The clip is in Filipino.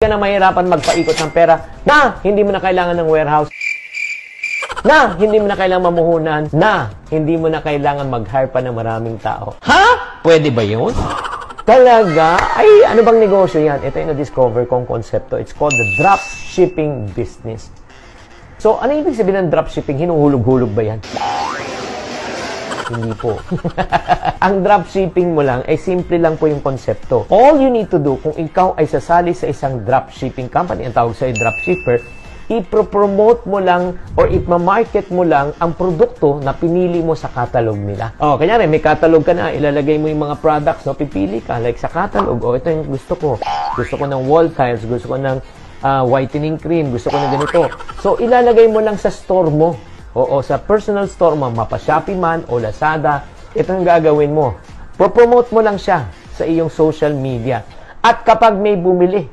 ka na mahirapan magpaikot ng pera, na hindi mo na kailangan ng warehouse, na hindi mo na kailangan mamuhunan, na hindi mo na kailangan mag-hire pa ng maraming tao. Ha? Pwede ba yun? Talaga? Ay, ano bang negosyo yan? Ito yung na-discover kong konsepto. It's called the dropshipping business. So, ano yung ibig sabihin ng dropshipping? Hinuhulog-hulog ba yan? Hindi po. Ang dropshipping mo lang, ay simple lang po yung konsepto. All you need to do, kung ikaw ay sasali sa isang dropshipping company, ang tawag sa'yo dropshipper, ipropromote mo lang or ipamarket mo lang ang produkto na pinili mo sa catalog nila. O, kanyari, may catalog ka na, ilalagay mo yung mga products, no? Pipili ka, like sa catalog, o, ito yung gusto ko. Gusto ko ng wall tiles, gusto ko ng whitening cream, gusto ko ng ganito. So, ilalagay mo lang sa store mo. O sa personal store mo, mapa Shopee man o Lazada, ito yung gagawin mo. Promote mo lang siya sa iyong social media. At kapag may bumili,